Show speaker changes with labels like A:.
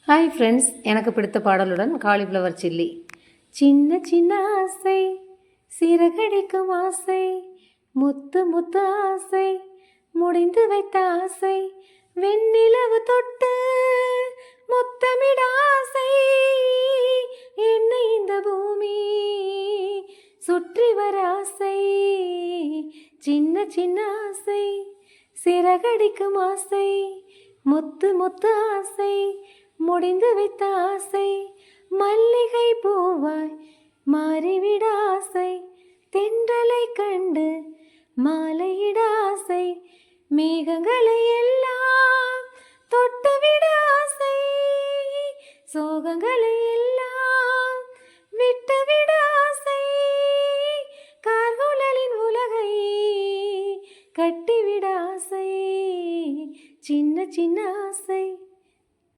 A: Hi friends, எனக்கு பிடித்த பாடலுடன் காலிஃப்ளவர் சில்லி. சின்ன சின்ன ஆசை, சிறகடிக்கும் ஆசை, முத்து முத்து ஆசை, முடிந்து வைத்த ஆசை, வெண்ணிலவு தொட்டு முத்தமிட ஆசை, என்னை இந்த பூமி சுற்றி வர ஆசை. சின்ன சின்ன ஆசை, சிறகடிக்கும் ஆசை, முத்து முத்து ஆசை, முடிந்து வைத்த ஆசை, மல்லிகை பூவாய் மாறிவிட ஆசை, தென்றலை கண்டு மாலையிட ஆசை, மேகங்களை எல்லாம் தொட்டுவிட ஆசை, சோகங்களை